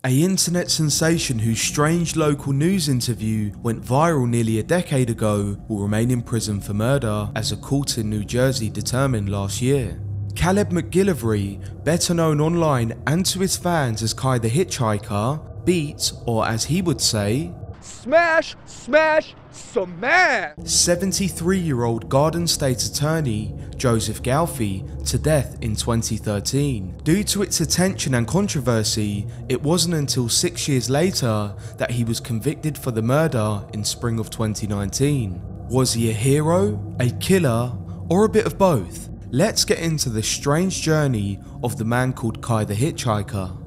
an internet sensation whose strange local news interview went viral nearly a decade ago, will remain in prison for murder, as a court in New Jersey determined last year. Caleb McGillivray, better known online and to his fans as Kai the Hitchhiker, beat, or as he would say, smash, smash, smash! 73-year-old Garden State Attorney Joseph Galfy to death in 2013. Due to its attention and controversy, it wasn't until 6 years later that he was convicted for the murder in spring of 2019. Was he a hero, a killer, or a bit of both? Let's get into the strange journey of the man called Kai the Hitchhiker.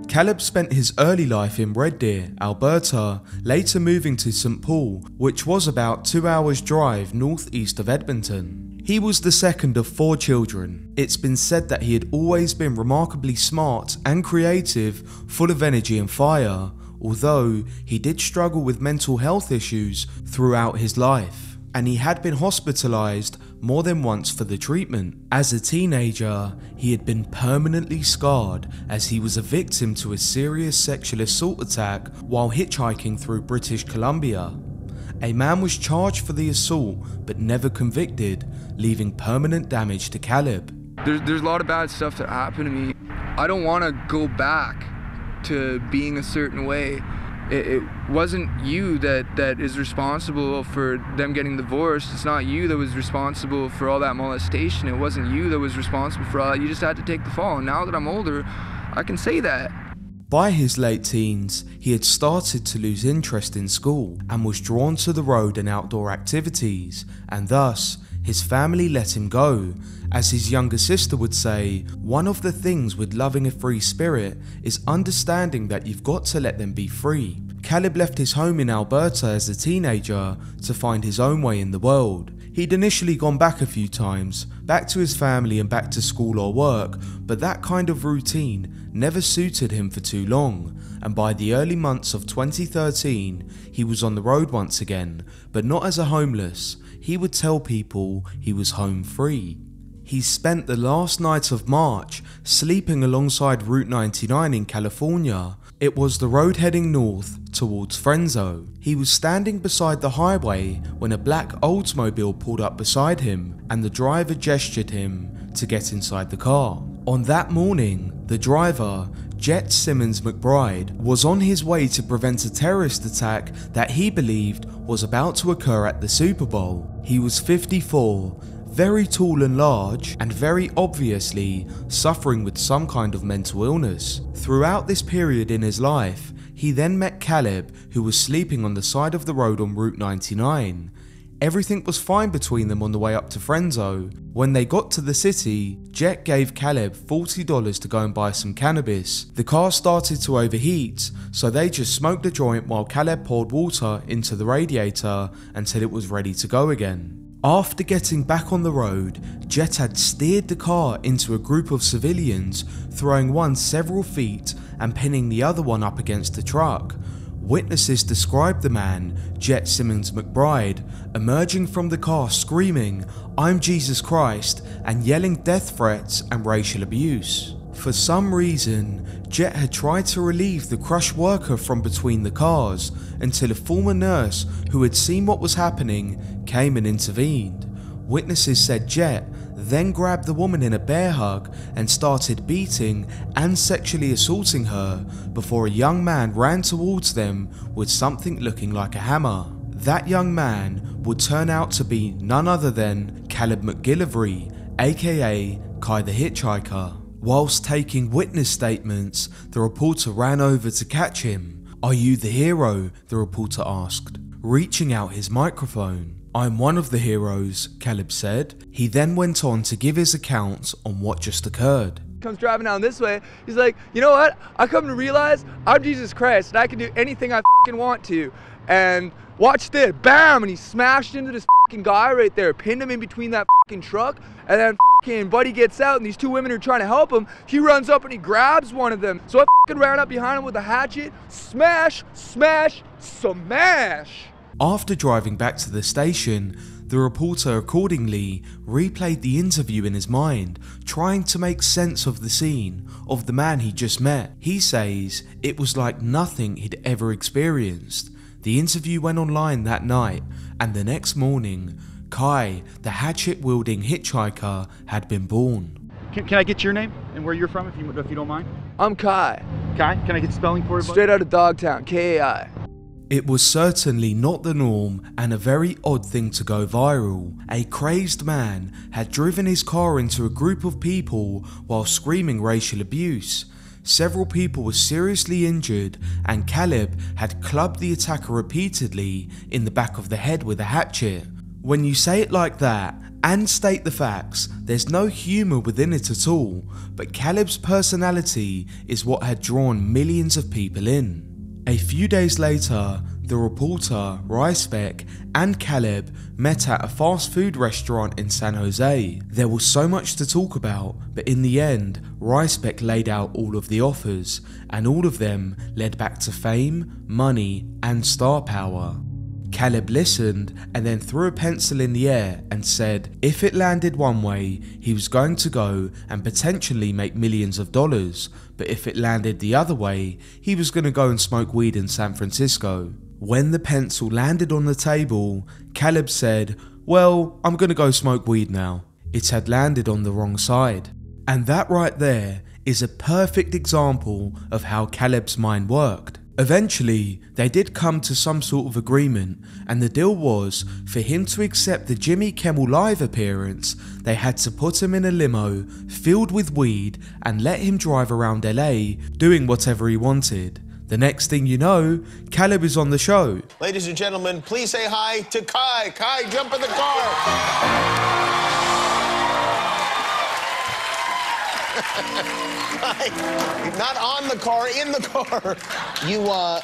Caleb spent his early life in Red Deer, Alberta, later moving to St. Paul, which was about 2 hours drive northeast of Edmonton. He was the second of 4 children. It's been said that he had always been remarkably smart and creative, full of energy and fire, although he did struggle with mental health issues throughout his life, and he had been hospitalized more than once for the treatment. As a teenager, he had been permanently scarred as he was a victim to a serious sexual assault attack while hitchhiking through British Columbia. A man was charged for the assault but never convicted, leaving permanent damage to Caleb. There's a lot of bad stuff that happened to me. I don't want to go back to being a certain way. It wasn't you that is responsible for them getting divorced. It's not you that was responsible for all that molestation. It wasn't you that was responsible for all that. You just had to take the fall. And now that I'm older, I can say that. By his late teens, he had started to lose interest in school and was drawn to the road and outdoor activities, and thus his family let him go. As his younger sister would say, one of the things with loving a free spirit is understanding that you've got to let them be free. Caleb left his home in Alberta as a teenager to find his own way in the world. He'd initially gone back a few times, back to his family and back to school or work, but that kind of routine never suited him for too long, and by the early months of 2013, he was on the road once again, but not as a homeless. He would tell people he was home free. He spent the last night of March sleeping alongside Route 99 in California. It was the road heading north towards Fresno. He was standing beside the highway when a black Oldsmobile pulled up beside him and the driver gestured him to get inside the car. On that morning, the driver, Simmons McBride, was on his way to prevent a terrorist attack that he believed was about to occur at the Super Bowl. He was 54, very tall and large, and very obviously suffering with some kind of mental illness. Throughout this period in his life, he then met Caleb, who was sleeping on the side of the road on Route 99. Everything was fine between them on the way up to Fresno. When they got to the city, Jet gave Caleb $40 to go and buy some cannabis. The car started to overheat, so they just smoked a joint while Caleb poured water into the radiator until it was ready to go again. After getting back on the road, Jet had steered the car into a group of civilians, throwing one several feet and pinning the other one up against the truck. Witnesses described the man, Simmons McBride, emerging from the car screaming, "I'm Jesus Christ," and yelling death threats and racial abuse. For some reason, Jet had tried to relieve the crushed worker from between the cars until a former nurse who had seen what was happening came and intervened. Witnesses said Jet then grabbed the woman in a bear hug and started beating and sexually assaulting her before a young man ran towards them with something looking like a hammer. That young man would turn out to be none other than Caleb McGillivray, aka Kai the Hitchhiker. Whilst taking witness statements, the reporter ran over to catch him. "Are you the hero?" the reporter asked, reaching out his microphone. "I'm one of the heroes," Caleb said. He then went on to give his account on what just occurred. Comes driving down this way, he's like, "You know what? I come to realize I'm Jesus Christ and I can do anything I want to." And watch this, bam, and he smashed into this fucking guy right there, pinned him in between that fucking truck, and then fucking buddy gets out, and these two women are trying to help him. He runs up and he grabs one of them. So I fucking ran up behind him with a hatchet, smash, smash, smash. After driving back to the station, the reporter accordingly replayed the interview in his mind, trying to make sense of the scene of the man he just met. He says it was like nothing he'd ever experienced. The interview went online that night, and the next morning, Kai, the Hatchet Wielding Hitchhiker, had been born. Can I get your name and where you're from, if you don't mind? I'm Kai. Kai, can I get the spelling for you, buddy? Straight out of Dogtown, K-A-I. It was certainly not the norm and a very odd thing to go viral. A crazed man had driven his car into a group of people while screaming racial abuse. Several people were seriously injured, and Caleb had clubbed the attacker repeatedly in the back of the head with a hatchet. When you say it like that and state the facts, there's no humour within it at all, but Caleb's personality is what had drawn millions of people in. A few days later, the reporter, Ricebeck, and Caleb met at a fast food restaurant in San Jose. There was so much to talk about, but in the end, Ricebeck laid out all of the offers, and all of them led back to fame, money, and star power. Caleb listened and then threw a pencil in the air and said if it landed one way, he was going to go and potentially make millions of dollars, but if it landed the other way, he was going to go and smoke weed in San Francisco. When the pencil landed on the table, Caleb said, "Well, I'm going to go smoke weed now." It had landed on the wrong side. And that right there is a perfect example of how Caleb's mind worked. Eventually, they did come to some sort of agreement, and the deal was, for him to accept the Jimmy Kimmel Live appearance, they had to put him in a limo filled with weed and let him drive around LA doing whatever he wanted. The next thing you know, Caleb is on the show. Ladies and gentlemen, please say hi to Kai. Kai, jump in the car. Not on the car, in the car.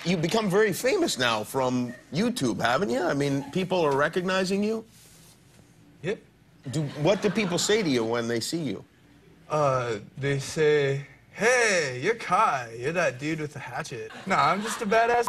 You've become very famous now from YouTube, haven't you? I mean, people are recognizing you. Yep. What do people say to you when they see you? They say, "Hey, you're Kai. You're that dude with the hatchet." Nah, I'm just a badass.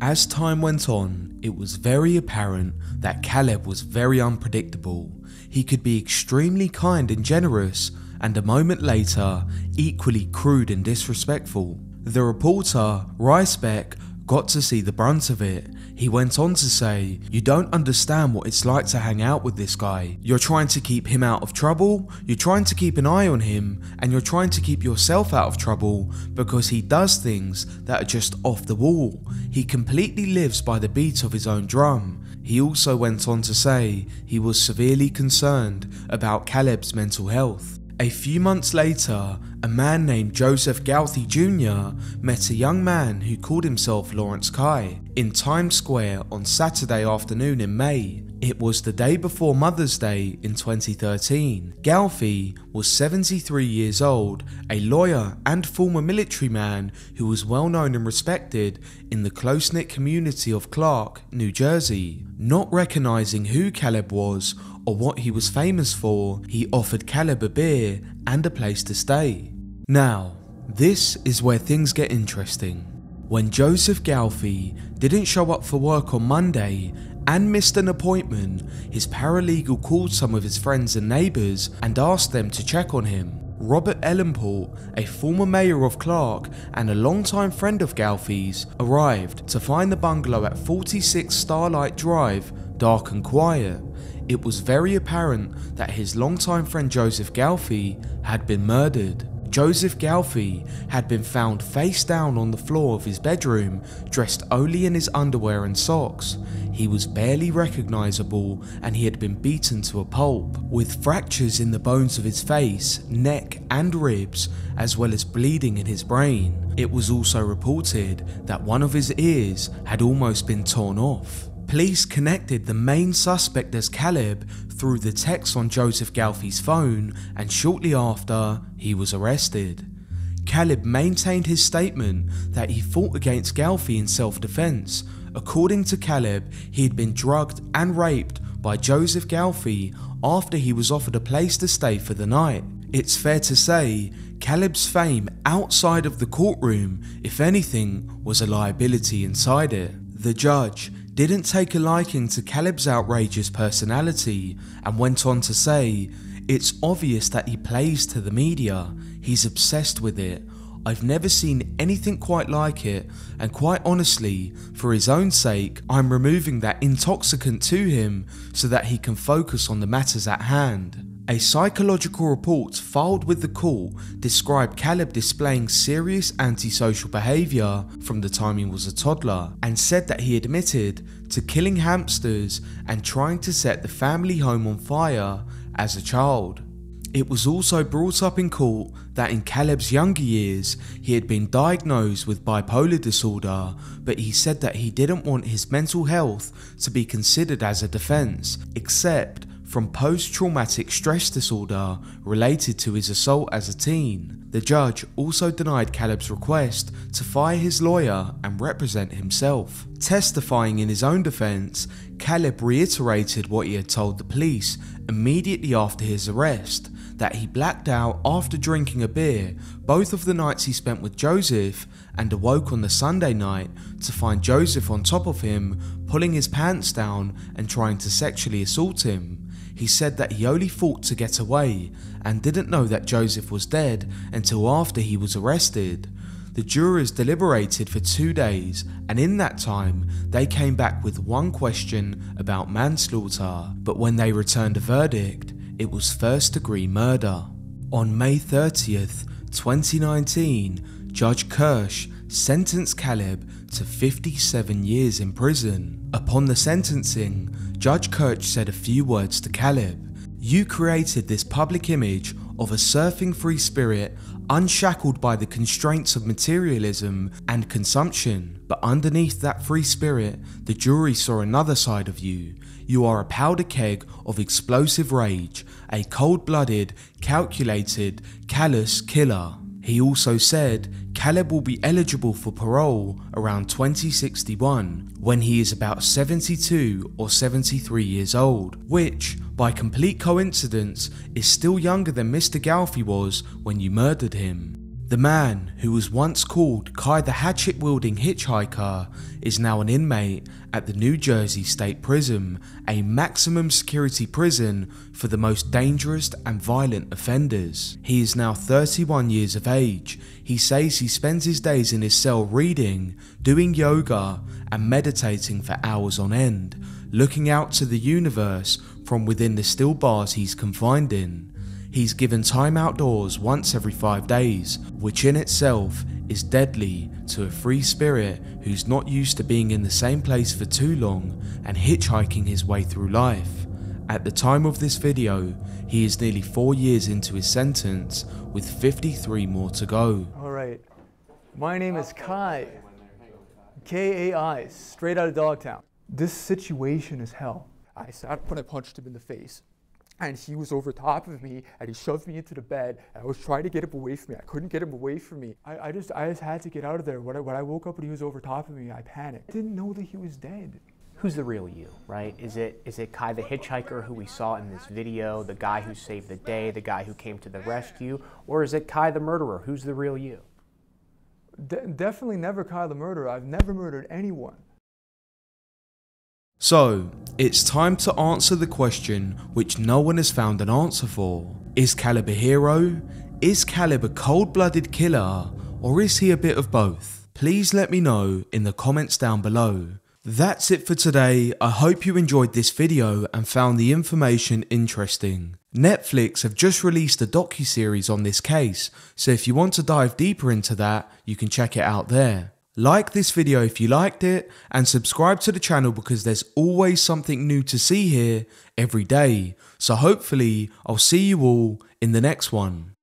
As time went on, it was very apparent that Caleb was very unpredictable. He could be extremely kind and generous, and a moment later, equally crude and disrespectful. The reporter, Ricebeck, got to see the brunt of it. He went on to say, "You don't understand what it's like to hang out with this guy. You're trying to keep him out of trouble, you're trying to keep an eye on him, and you're trying to keep yourself out of trouble because he does things that are just off the wall. He completely lives by the beat of his own drum." He also went on to say he was severely concerned about Caleb's mental health. A few months later, a man named Joseph Galfy Jr. met a young man who called himself Lawrence Kai in Times Square on Saturday afternoon in May. It was the day before Mother's Day in 2013. Gelfi was 73 years old, a lawyer and former military man who was well known and respected in the close-knit community of Clark, New Jersey. Not recognizing who Caleb was or what he was famous for, he offered Caleb a beer and a place to stay. Now, this is where things get interesting. When Joseph Galfy didn't show up for work on Monday and missed an appointment, his paralegal called some of his friends and neighbours and asked them to check on him. Robert Ellenport, a former mayor of Clark and a longtime friend of Galfy's, arrived to find the bungalow at 46 Starlight Drive dark and quiet. It was very apparent that his longtime friend Joseph Galfy had been murdered. Joseph Galfy had been found face down on the floor of his bedroom, dressed only in his underwear and socks. He was barely recognisable and he had been beaten to a pulp, with fractures in the bones of his face, neck and ribs, as well as bleeding in his brain. It was also reported that one of his ears had almost been torn off. Police connected the main suspect as Caleb through the text on Joseph Galfy's phone, and shortly after, he was arrested. Caleb maintained his statement that he fought against Galfy in self-defense, According to Caleb, he had been drugged and raped by Joseph Galfy after he was offered a place to stay for the night. It's fair to say, Caleb's fame outside of the courtroom, if anything, was a liability inside it. The judge didn't take a liking to Caleb's outrageous personality and went on to say, "It's obvious that he plays to the media. He's obsessed with it. I've never seen anything quite like it, and quite honestly, for his own sake, I'm removing that intoxicant to him so that he can focus on the matters at hand." A psychological report filed with the court described Caleb displaying serious antisocial behaviour from the time he was a toddler, and said that he admitted to killing hamsters and trying to set the family home on fire as a child. It was also brought up in court that in Caleb's younger years he had been diagnosed with bipolar disorder, but he said that he didn't want his mental health to be considered as a defence, except from post-traumatic stress disorder related to his assault as a teen. The judge also denied Caleb's request to fire his lawyer and represent himself. Testifying in his own defence, Caleb reiterated what he had told the police immediately after his arrest, that he blacked out after drinking a beer both of the nights he spent with Joseph, and awoke on the Sunday night to find Joseph on top of him, pulling his pants down and trying to sexually assault him. He said that he only fought to get away and didn't know that Joseph was dead until after he was arrested. The jurors deliberated for 2 days, and in that time they came back with one question about manslaughter, but when they returned a verdict, it was first-degree murder. On May 30th, 2019, Judge Kirsch sentenced Caleb to 57 years in prison. Upon the sentencing, Judge Kirsch said a few words to Caleb. "You created this public image of a surfing free spirit unshackled by the constraints of materialism and consumption, but underneath that free spirit, the jury saw another side of you. You are a powder keg of explosive rage, a cold-blooded, calculated, callous killer." He also said Caleb will be eligible for parole around 2061, when he is about 72 or 73 years old, which, by complete coincidence, is still younger than Mr. Galfy was when you murdered him. The man, who was once called Kai the Hatchet Wielding Hitchhiker, is now an inmate at the New Jersey State Prison, a maximum security prison for the most dangerous and violent offenders. He is now 31 years of age. He says he spends his days in his cell reading, doing yoga, and meditating for hours on end, looking out to the universe from within the steel bars he's confined in. He's given time outdoors once every 5 days, which in itself is deadly to a free spirit who's not used to being in the same place for too long and hitchhiking his way through life. At the time of this video, he is nearly 4 years into his sentence, with 53 more to go. Alright, my name is Kai, K-A-I, straight out of Dogtown. This situation is hell. I sat up when I punched him in the face, and he was over top of me, and he shoved me into the bed, and I was trying to get him away from me. I couldn't get him away from me. I just had to get out of there. When I woke up and he was over top of me, I panicked. I didn't know that he was dead. Who's the real you, right? Is it Kai the Hitchhiker, who we saw in this video, the guy who saved the day, the guy who came to the rescue, or is it Kai the murderer? Who's the real you? Definitely never Kai the murderer. I've never murdered anyone. So, it's time to answer the question which no one has found an answer for. Is Caleb a hero? Is Caleb a cold-blooded killer? Or is he a bit of both? Please let me know in the comments down below. That's it for today. I hope you enjoyed this video and found the information interesting. Netflix have just released a docuseries on this case, so if you want to dive deeper into that, you can check it out there. Like this video if you liked it, and subscribe to the channel because there's always something new to see here every day. So hopefully I'll see you all in the next one.